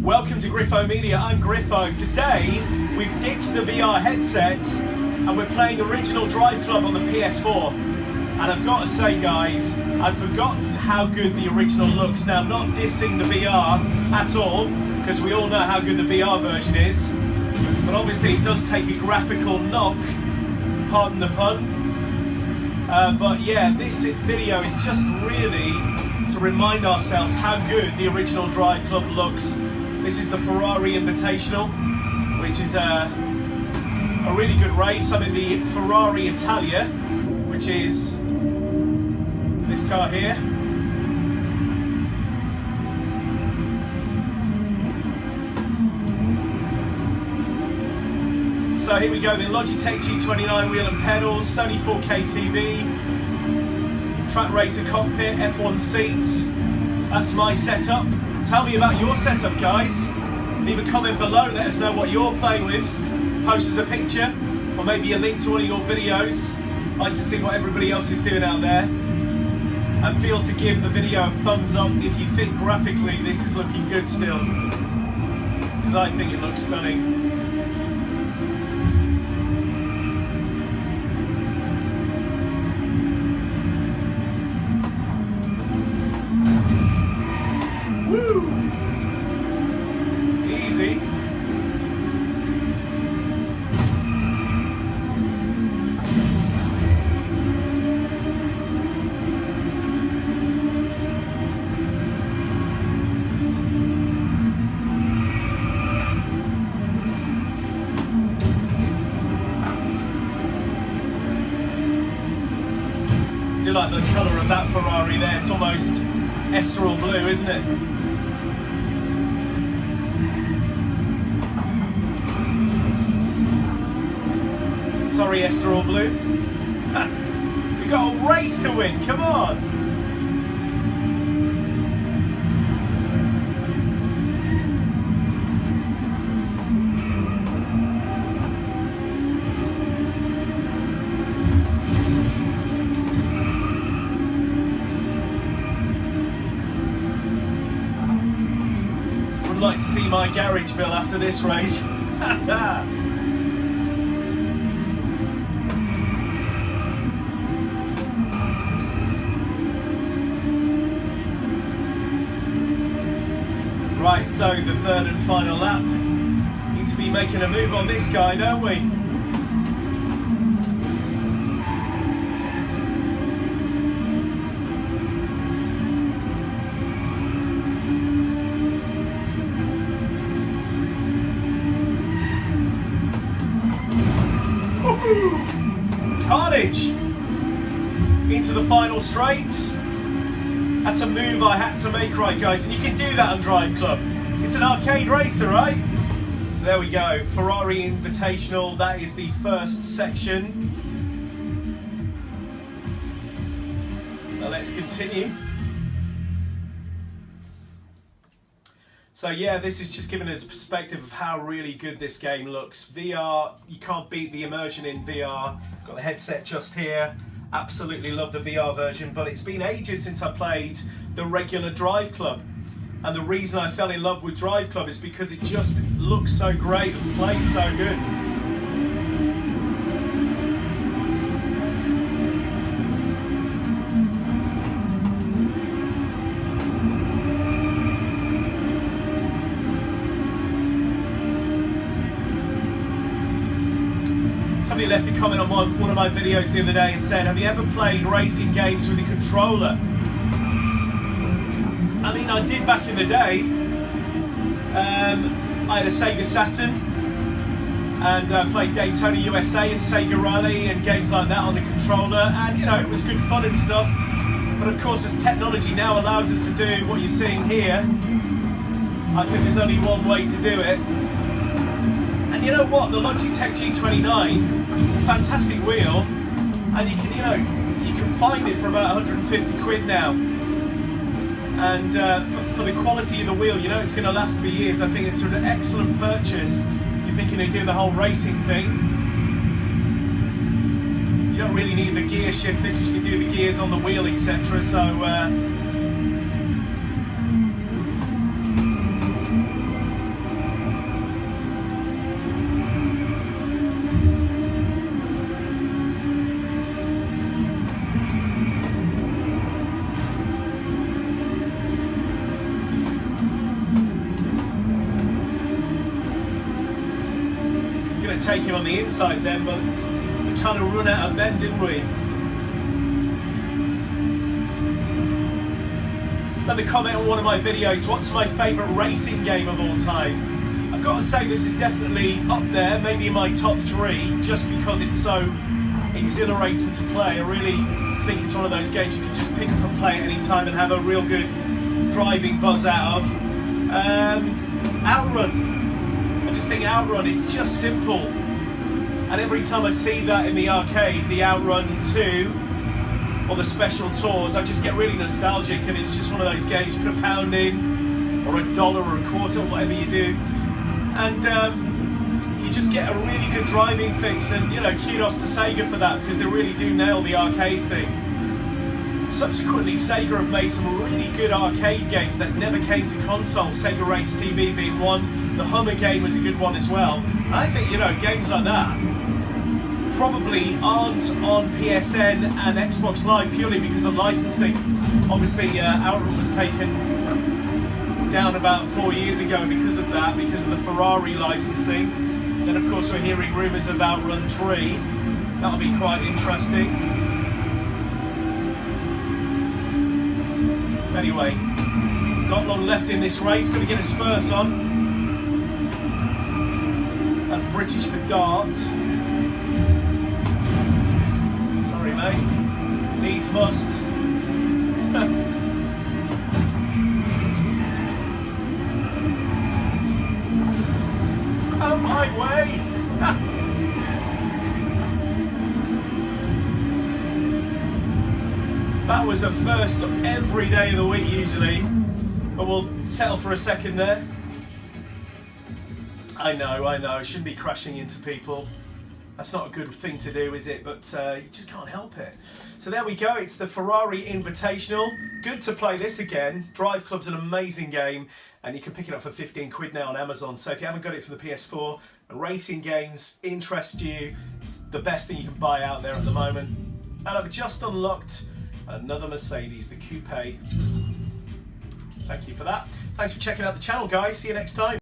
Welcome to Griffo Media, I'm Griffo. Today, we've ditched the VR headsets and we're playing original DriveClub on the PS4. And I've got to say guys, I've forgotten how good the original looks. Now, not dissing the VR at all, because we all know how good the VR version is. But obviously it does take a graphical knock, pardon the pun. But yeah, this video is just really to remind ourselves how good the original DriveClub looks. This is the Ferrari Invitational, which is a really good race. I'm in the Ferrari Italia, which is this car here. So here we go, the Logitech G29 wheel and pedals, Sony 4K TV, track racer cockpit, F1 seats. That's my setup. Tell me about your setup, guys. Leave a comment below, let us know what you're playing with. Post us a picture, or maybe a link to one of your videos. I'd like to see what everybody else is doing out there. And feel to give the video a thumbs up if you think graphically this is looking good still. Because I think it looks stunning. Woo! Easy. Do like the colour of that Ferrari there, it's almost Esterol blue, isn't it? Sorry, Esterol blue. We've got a race to win, come on! Would like to see my garage bill after this race. Right, so the third and final lap. Need to be making a move on this guy, don't we? Carnage! Into the final straight. That's a move I had to make, right guys, and you can do that on DriveClub. It's an arcade racer, right? So there we go, Ferrari Invitational, that is the first section. Now let's continue. So yeah, this is just giving us a perspective of how really good this game looks. VR, you can't beat the immersion in VR. Got the headset just here. Absolutely love the VR version, but it's been ages since I played the regular DriveClub. And the reason I fell in love with DriveClub is because it just looks so great and plays so good. Somebody left a comment on one of my videos the other day and said, have you ever played racing games with a controller? I mean, I did back in the day. I had a Sega Saturn and played Daytona USA and Sega Rally and games like that on the controller, and you know, it was good fun and stuff. But of course, as technology now allows us to do what you're seeing here, I think there's only one way to do it. And you know what, the Logitech G29, fantastic wheel, and you can find it for about 150 quid now. And for the quality of the wheel, you know it's going to last for years. I think it's an excellent purchase. You're thinking of doing the whole racing thing. You don't really need the gear shifter because you can do the gears on the wheel, etc. So going to take him on the inside then, but we kind of run out of bend, didn't we? Another comment on one of my videos, what's my favourite racing game of all time? I've got to say this is definitely up there, maybe in my top 3, just because it's so exhilarating to play. I really think it's one of those games you can just pick up and play at any time and have a real good driving buzz out of. Outrun. I just think Outrun, it's just simple. And every time I see that in the arcade, the Outrun 2, or the special tours, I just get really nostalgic, and it's just one of those games you put £1 in, or $1 or $0.25, or whatever you do, and you just get a really good driving fix. And you know, kudos to Sega for that, because they really do nail the arcade thing. Subsequently, Sega have made some really good arcade games that never came to console, Sega Race TV being one. The Hummer game was a good one as well. And I think, you know, games like that probably aren't on PSN and Xbox Live purely because of licensing. Obviously, Outrun was taken down about 4 years ago because of that, because of the Ferrari licensing. Then, of course, we're hearing rumours of Outrun 3. That'll be quite interesting. Anyway, not long left in this race. Got to get a spurt on. That's British for dart. Sorry, mate. Needs must. Out my way! That was a first every day of the week usually, but we'll settle for a second there. I know, shouldn't be crashing into people. That's not a good thing to do, is it? But you just can't help it. So there we go, it's the Ferrari Invitational. Good to play this again. DriveClub's an amazing game, and you can pick it up for 15 quid now on Amazon. So if you haven't got it for the PS4 and racing games interest you, it's the best thing you can buy out there at the moment. And I've just unlocked another Mercedes, the Coupe. Thank you for that. Thanks for checking out the channel, guys. See you next time.